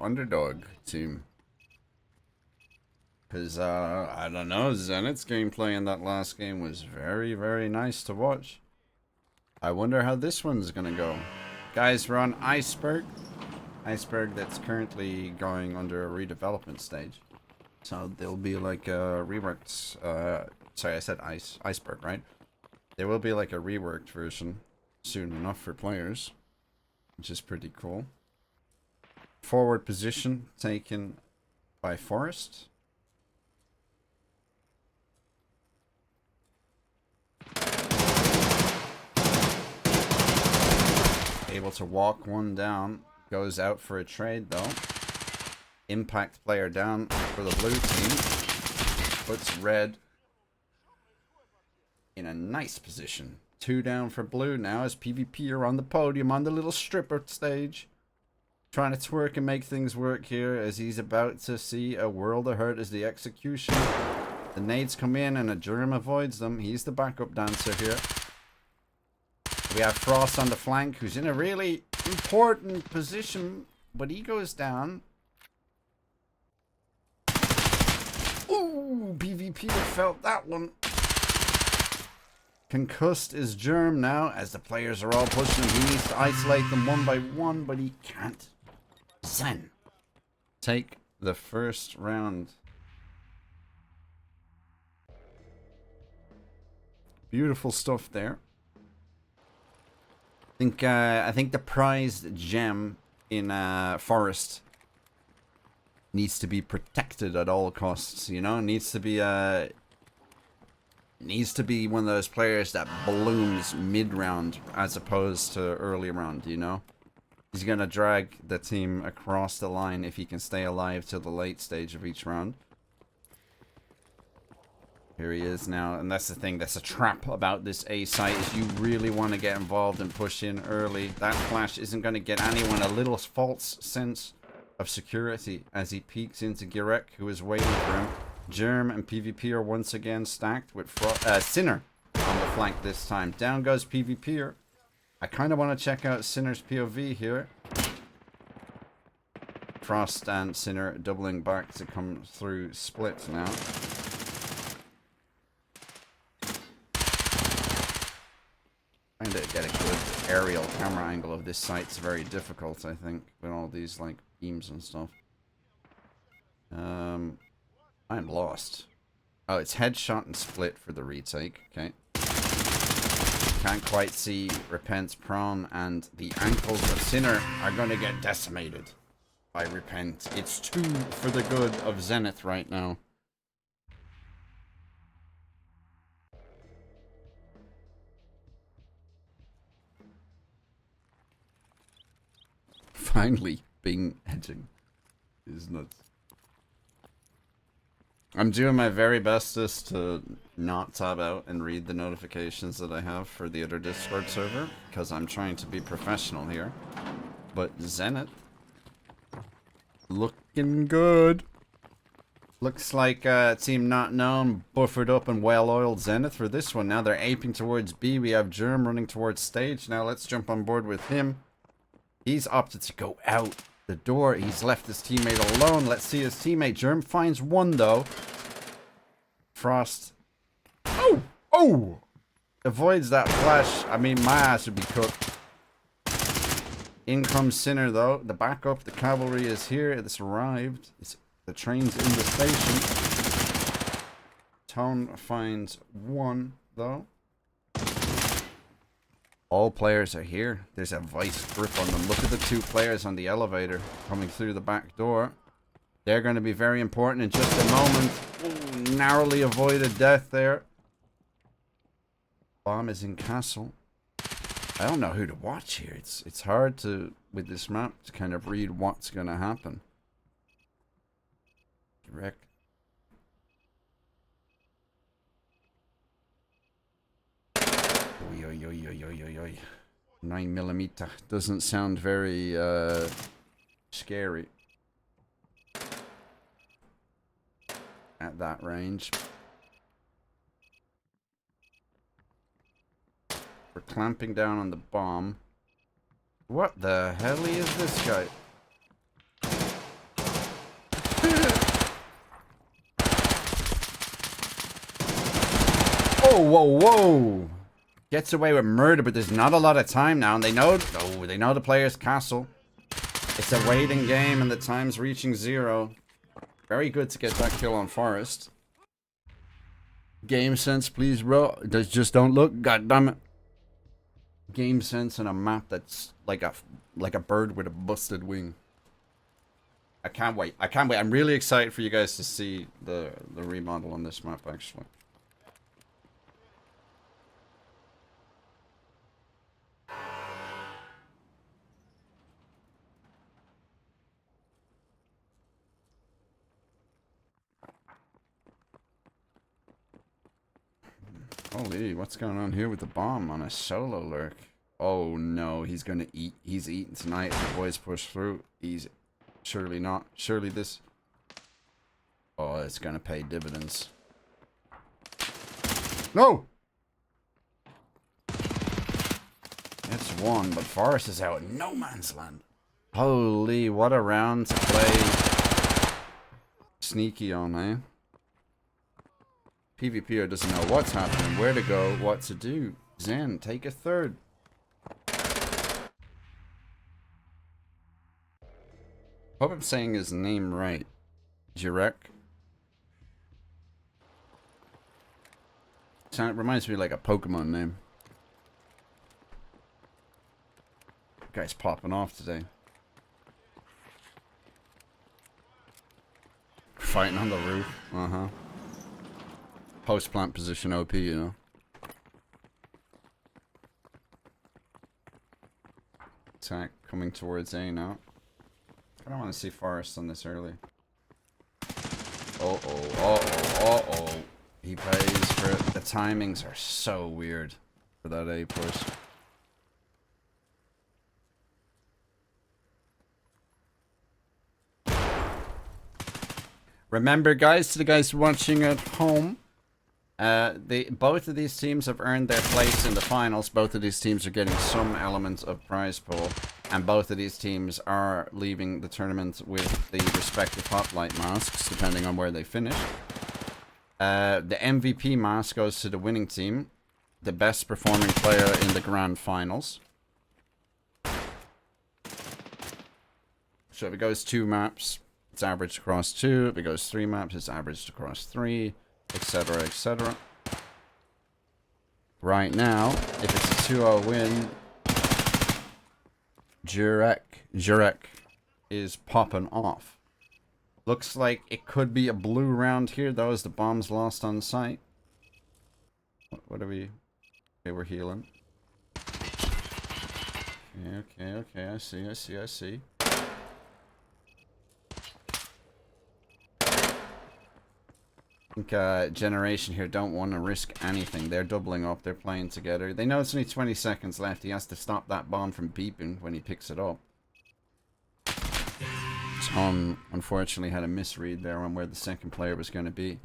underdog team. Because, I don't know, Zenith's gameplay in that last game was very, very nice to watch. I wonder how this one's gonna go. Guys, we're on Iceberg. Iceberg that's currently going under a redevelopment stage. So there'll be like a reworked, sorry, I said Iceberg, right? There will be like a reworked version soon enough for players, which is pretty cool. Forward position taken by Forest. Able to walk one down. Goes out for a trade though. Impact player down for the blue team. Puts red in a nice position. 2 down for blue now as PvP are on the podium on the little stripper stage. Trying to twerk and make things work here as he's about to see a world of hurt as the execution. The nades come in and a germ avoids them. He's the backup dancer here. We have Frost on the flank who's in a really important position, but he goes down. Ooh, PvP felt that one. Concussed is Germ now as the players are all pushing him. He needs to isolate them one by one, but he can't. Zen. Take the first round. Beautiful stuff there. I think the prized gem in Forest needs to be protected at all costs, you know? Needs to be one of those players that blooms mid-round as opposed to early round, you know? He's gonna drag the team across the line if he can stay alive till the late stage of each round. Here he is now, and that's the thing, that's a trap about this A site, is you really want to get involved and push in early. That flash isn't going to get anyone a little false sense of security as he peeks into Girek, who is waiting for him. Germ and PvP are once again stacked with Sinner on the flank this time. Down goes PvPer. I kind of want to check out Sinner's POV here. Frost and Sinner doubling back to come through split now. Trying to get a good aerial camera angle of this site's very difficult, I think, with all these like beams and stuff. I'm lost. Oh, it's headshot and split for the retake. Okay. Can't quite see Repent's prone, and the ankles of Sinner are going to get decimated by Repent. It's 2 for the good of Zenith right now. Finally being edging is nuts. I'm doing my very bestest to not tab out and read the notifications that I have for the other Discord server, because I'm trying to be professional here. But Zenith, looking good. Looks like Team Not Known buffered up and well-oiled Zenith for this one. Now they're aping towards B. We have Germ running towards stage. Now let's jump on board with him. He's opted to go out the door. He's left his teammate alone. Let's see his teammate. Germ finds one, though. Frost. Oh! Oh! Avoids that flash. I mean, my ass would be cooked. In comes Sinner, though. The backup, the cavalry is here. It's arrived. The train's in the station. Tone finds one, though. All players are here. There's a vice grip on them. Look at the 2 players on the elevator coming through the back door. They're going to be very important in just a moment. Ooh, narrowly avoided death there. Bomb is in castle. I don't know who to watch here. It's hard to, with this map, to kind of read what's going to happen. Correct. Oi, oi, oi, oi, oi, oi, oi. 9mm doesn't sound very scary at that range. We're clamping down on the bomb. What the hell is this guy? Whoa, whoa, whoa! Gets away with murder, but there's not a lot of time now, and they know the player's castle. It's a waiting game, and the time's reaching 0. Very good to get that kill on Forest. Game sense, please, bro. Just don't look. God damn it. Game sense on a map that's like a bird with a busted wing. I can't wait. I can't wait. I'm really excited for you guys to see the remodel on this map, actually. Holy, what's going on here with the bomb on a solo lurk? Oh no, he's gonna eat. He's eating tonight. The boys push through. He's surely not. Surely this. Oh, it's gonna pay dividends. No! It's one, but Forest is out in no man's land. Holy, what a round to play sneaky on, eh? PvPer doesn't know what's happening, where to go, what to do. Zen, take a third. Hope I'm saying his name right. Jirek. It reminds me of like a Pokemon name. Guy's popping off today. Fighting on the roof. Uh-huh. Post-plant position OP, you know. Attack coming towards A now. I don't want to see Forest on this early. Uh-oh, uh-oh, uh-oh. He plays for it. The timings are so weird for that A push. Remember, guys, to the guys watching at home, both of these teams have earned their place in the finals. Both of these teams are getting some element of prize pool, and both of these teams are leaving the tournament with the respective Hoplite masks, depending on where they finish. The MVP mask goes to the winning team, the best performing player in the grand finals. So if it goes 2 maps, it's averaged across 2. If it goes 3 maps, it's averaged across 3. Etc, etc. Right now, if it's a 2-0 win, Jurek is popping off. Looks like it could be a blue round here, though, as the bomb's lost on site. What are we... Okay, we're healing. Okay, I see. I think Generation here don't want to risk anything. They're doubling up. They're playing together. They know it's only 20 seconds left. He has to stop that bomb from beeping when he picks it up. Tom, unfortunately, had a misread there on where the second player was going to be.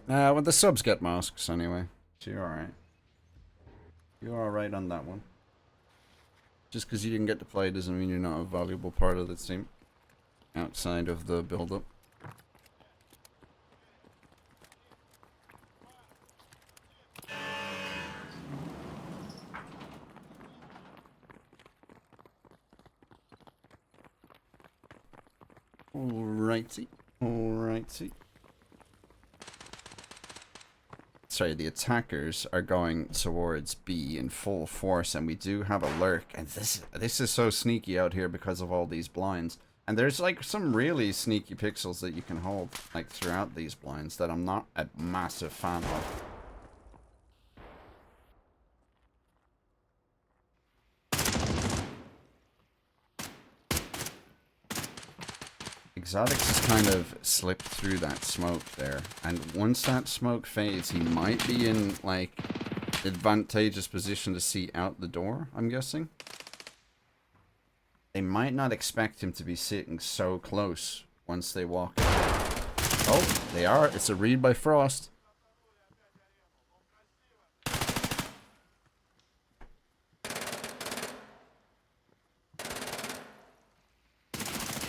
Well, the subs get masks anyway. So you're alright. You're alright on that one. Just because you didn't get to play doesn't mean you're not a valuable part of the team. Outside of the build-up. Alrighty. Sorry, the attackers are going towards B in full force, and we do have a lurk. And this is so sneaky out here because of all these blinds. And there's like some really sneaky pixels that you can hold like throughout these blinds that I'm not a massive fan of. Exotics has kind of slipped through that smoke there, and once that smoke fades, he might be in like advantageous position to see out the door, I'm guessing. They might not expect him to be sitting so close once they walk in. Oh, they are. It's a read by Frost.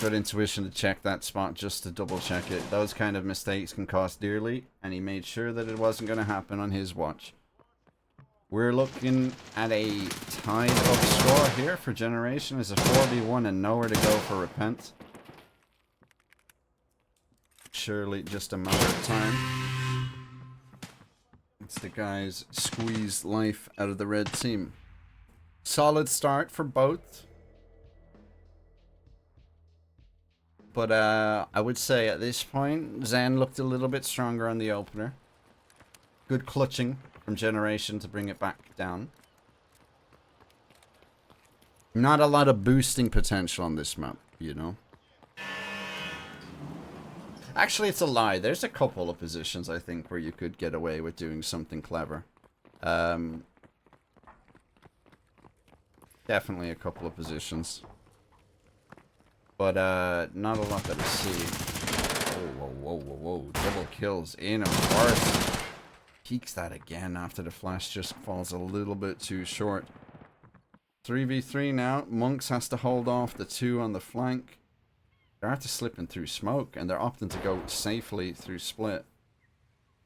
good intuition to check that spot just to double check it. Those kind of mistakes can cost dearly, and he made sure that it wasn't going to happen on his watch. We're looking at a tied up score here for Generation. It's a 4v1 and nowhere to go for Repent. Surely just a matter of time. It's the guys squeeze life out of the red team. Solid start for both. But I would say at this point, Zen looked a little bit stronger on the opener. Good clutching from Generation to bring it back down. Not a lot of boosting potential on this map, you know. Actually, it's a lie. There's a couple of positions, I think, where you could get away with doing something clever. Definitely a couple of positions. But, not a lot that I see. Whoa, whoa, whoa, whoa, whoa. Double kills in, of course. Peeks that again after the flash just falls a little bit too short. 3v3 now. Monks has to hold off the 2 on the flank. They're after slipping through smoke, and they're opting to go safely through split.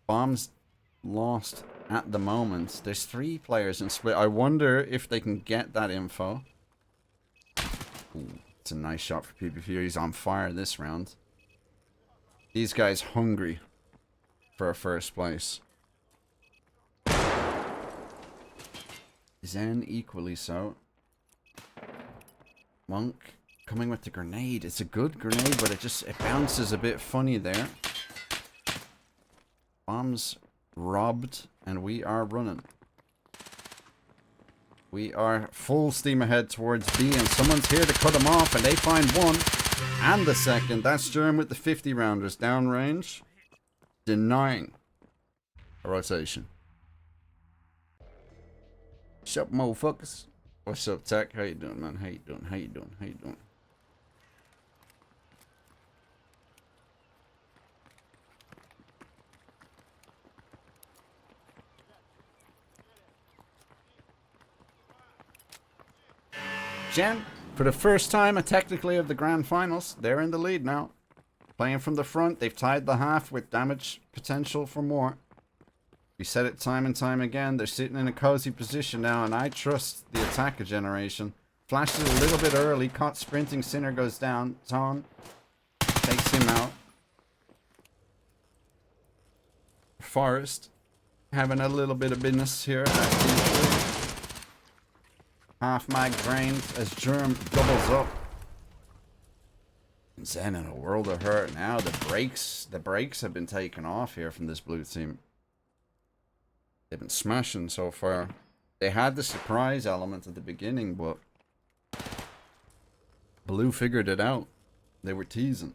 Bombs lost at the moment. There's 3 players in split. I wonder if they can get that info. Ooh, it's a nice shot for PvP. He's on fire this round. These guys hungry for a first place. Zen equally so. Monk coming with the grenade. It's a good grenade, but it bounces a bit funny there. Bombs robbed, and we are running. We are full steam ahead towards B, and someone's here to cut them off, and they find one and the second. That's Germ with the 50 rounders downrange, denying a rotation. What's up, motherfuckers? What's up, Tech? How you doing, man? How you doing? How you doing? How you doing? Gen, for the first time, technically of the grand finals, they're in the lead now. Playing from the front, they've tied the half with damage potential for more. We said it time and time again, they're sitting in a cozy position now, and I trust the attacker Generation. Flashes a little bit early, caught sprinting, Sinner goes down, Ton takes him out. Forest having a little bit of business here. Half mag drained as Germ doubles up. Zen in a world of hurt now. The brakes have been taken off here from this blue team. They've been smashing so far. They had the surprise element at the beginning, but blue figured it out. They were teasing.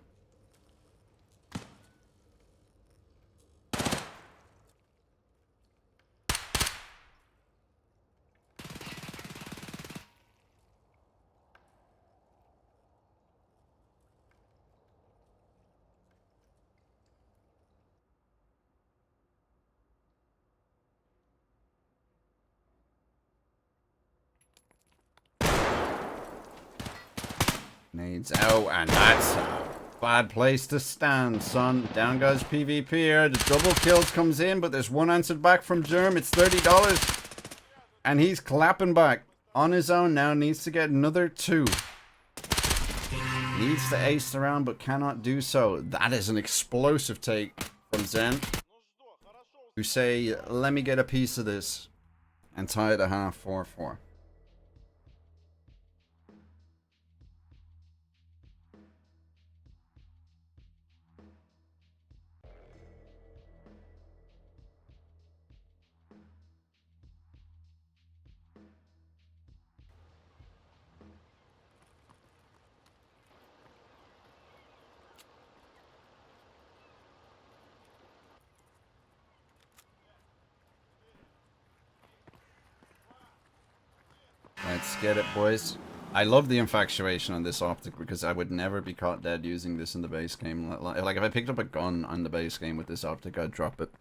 Nades out, and that's a bad place to stand, son. Down goes PvP here. The double kills comes in, but there's one answered back from Germ. It's $30. And he's clapping back on his own now. Needs to get another 2. Needs to ace the round, but cannot do so. That is an explosive take from Zen, who say, let me get a piece of this, and tie the half 4-4. Let's get it, boys. I love the infatuation on this optic because I would never be caught dead using this in the base game. Like, if I picked up a gun on the base game with this optic, I'd drop it.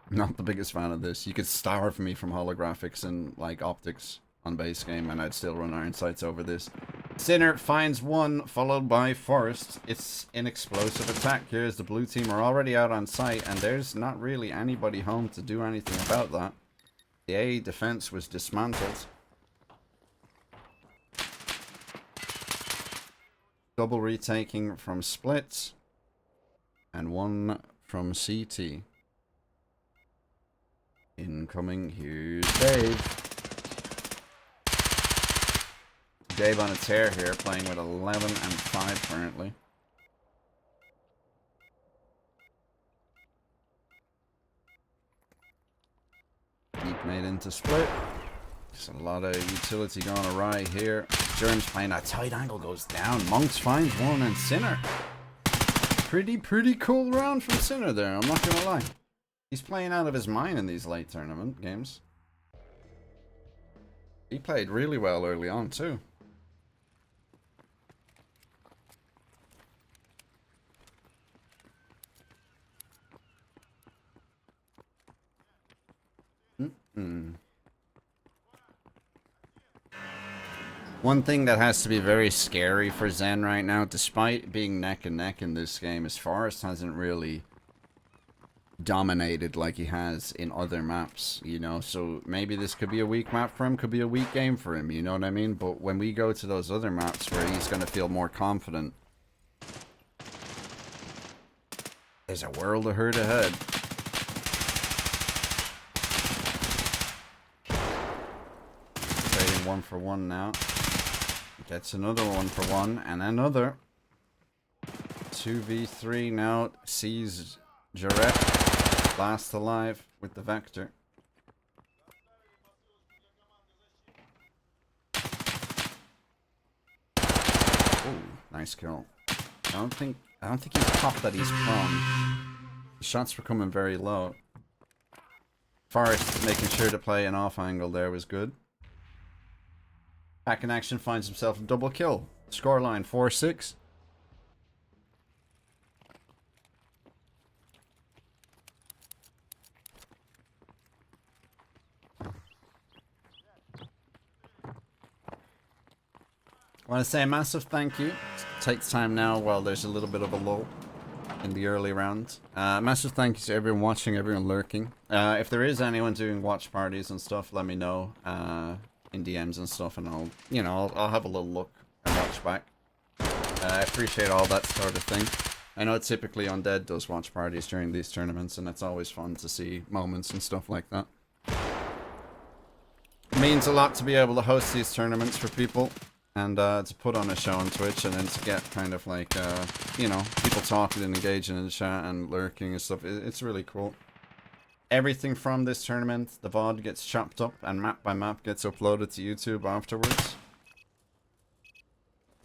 Not the biggest fan of this. You could starve me from holographics and, like, optics on base game, and I'd still run iron sights over this. Sinner finds one, followed by Forest. It's an explosive attack here as the blue team are already out on site, and there's not really anybody home to do anything about that. The A defense was dismantled. Double retaking from Split, and one from CT. Incoming, here's Dave. Dave on a tear here, playing with 11 and 5 currently. Deep nade into Split. Just a lot of utility going awry here. Germs playing that tight angle, goes down. Monks finds one, and Sinner. Pretty cool round from Sinner there, I'm not gonna lie. He's playing out of his mind in these late tournament games. He played really well early on too. One thing that has to be very scary for Zen right now, despite being neck and neck in this game, is Forrest hasn't really dominated like he has in other maps, you know, so maybe this could be a weak map for him, could be a weak game for him, you know what I mean? But when we go to those other maps where he's going to feel more confident, there's a world of hurt ahead. Trading 1 for 1 now. Gets another 1 for 1 and another 2v3 now. Sees Jarrett last alive with the Vector. Oh, nice kill. I don't think he's popped that he's prone. The shots were coming very low. Forrest making sure to play an off angle there was good. Back in action, finds himself a double kill. Scoreline 4-6. I want to say a massive thank you. It takes time now while there's a little bit of a lull in the early round. Massive thank you to everyone watching, everyone lurking. If there is anyone doing watch parties and stuff, let me know. In DMs and stuff, and I'll have a little look and watch back. I appreciate all that sort of thing. I know typically Undead does watch parties during these tournaments, and it's always fun to see moments and stuff like that. It means a lot to be able to host these tournaments for people, and to put on a show on Twitch, and then to get kind of like, people talking and engaging in the chat and lurking and stuff. It's really cool. Everything from this tournament, the VOD gets chopped up and map by map gets uploaded to YouTube afterwards.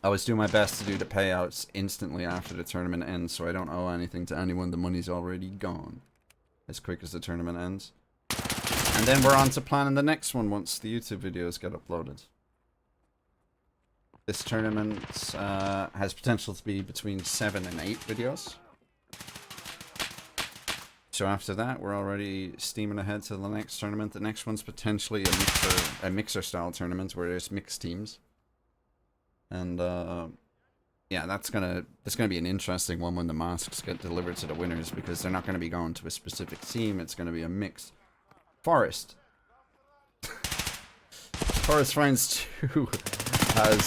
I always do my best to do the payouts instantly after the tournament ends, so I don't owe anything to anyone. The money's already gone as quick as the tournament ends. And then we're on to planning the next one once the YouTube videos get uploaded. This tournament has potential to be between 7 and 8 videos. So after that, we're already steaming ahead to the next tournament. The next one's potentially a mixer style tournament where there's mixed teams. And yeah, that's gonna be an interesting one when the masks get delivered to the winners, because they're not gonna be going to a specific team. It's gonna be a mix. Forest. Forest finds 2 as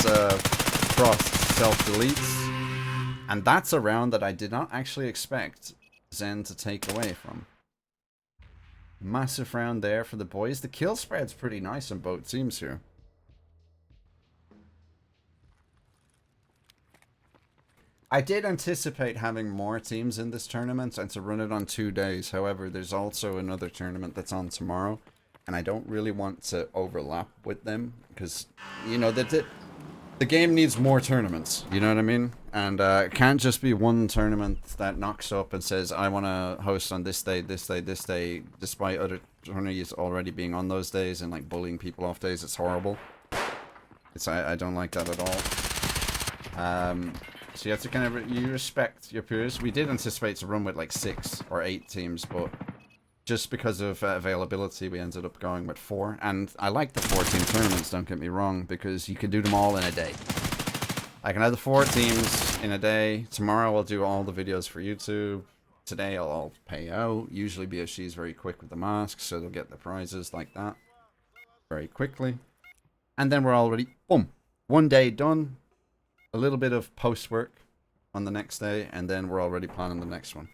Frost self-deletes. And that's a round that I did not actually expect Zen to take away from. Massive round there for the boys. The kill spread's pretty nice on both teams here. I did anticipate having more teams in this tournament and to run it on 2 days. However, there's also another tournament that's on tomorrow, and I don't really want to overlap with them because, you know, the game needs more tournaments, you know what I mean? And it can't just be one tournament that knocks up and says, I want to host on this day, this day, this day, despite other tournaments already being on those days and like bullying people off days. It's horrible. I don't like that at all. So you have to kind of, you respect your peers. We did anticipate to run with like 6 or 8 teams, but just because of availability, we ended up going with 4. And I like the 4-team tournaments, don't get me wrong, because you can do them all in a day. I can have the 4 teams in a day. Tomorrow I'll do all the videos for YouTube. Today I'll pay out. Usually BSG's very quick with the masks, so they'll get the prizes like that very quickly. And then we're already, boom, 1 day done. A little bit of post work on the next day, and then we're already planning the next one.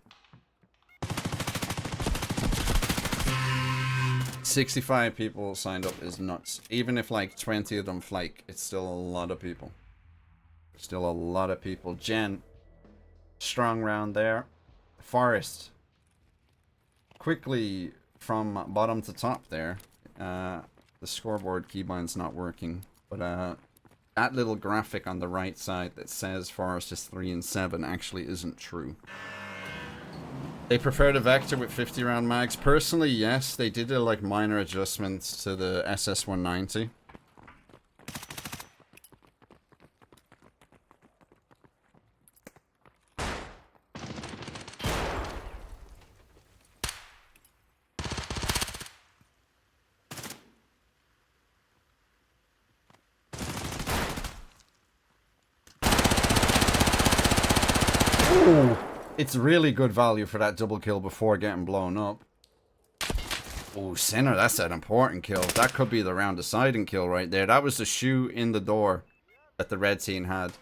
65 people signed up is nuts. Even if like 20 of them flake, it's still a lot of people. Still a lot of people. Jen, strong round there. Forest, quickly from bottom to top there. The scoreboard keybind's not working, but that little graphic on the right side that says Forest is 3 and 7 actually isn't true. They prefer the Vector with 50 round mags. Personally, yes, they did like minor adjustments to the SS190. It's really good value for that double kill before getting blown up. Oh, Sinner, that's an important kill. That could be the round deciding kill right there. That was the shoe in the door that the red team had.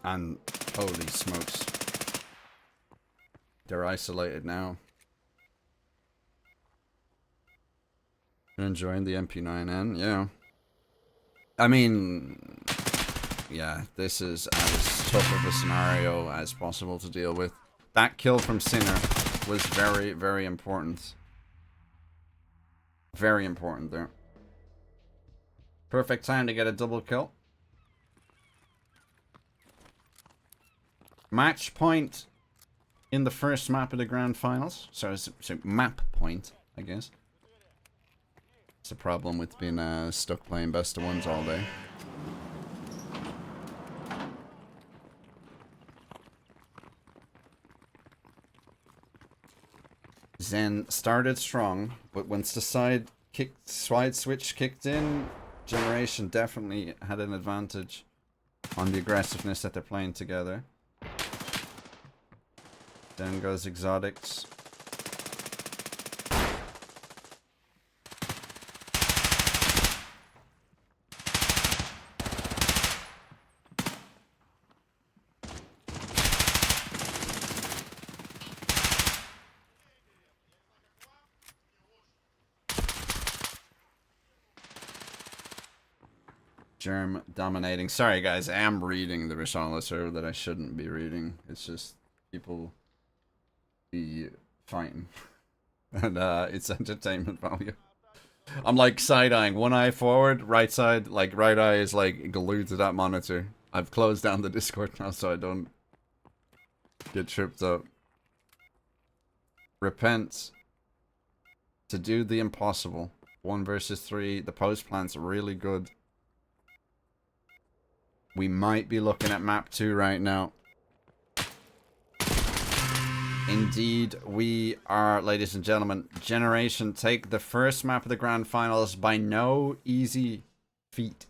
And holy smokes. They're isolated now. You're enjoying the MP9N? Yeah. I mean, yeah, this is as tough of a scenario as possible to deal with. That kill from Sinner was very, very important. Very important there. Perfect time to get a double kill. Match point in the first map of the grand finals. So map point, I guess. It's a problem with being stuck playing best of ones all day. Zen started strong, but once the side switch kicked in, Generation definitely had an advantage on the aggressiveness that they're playing together. Then goes Exotics. Germ dominating. Sorry guys, I am reading the Rishala server that I shouldn't be reading. It's just people be fighting. And it's entertainment value. I'm like side-eyeing. One eye forward, right side, like right eye is like glued to that monitor. I've closed down the Discord now so I don't get tripped up. Repent. To do the impossible. 1 versus 3. The post plan's really good. We might be looking at map 2 right now. Indeed, we are, ladies and gentlemen. Generation take the first map of the grand finals by no easy feat.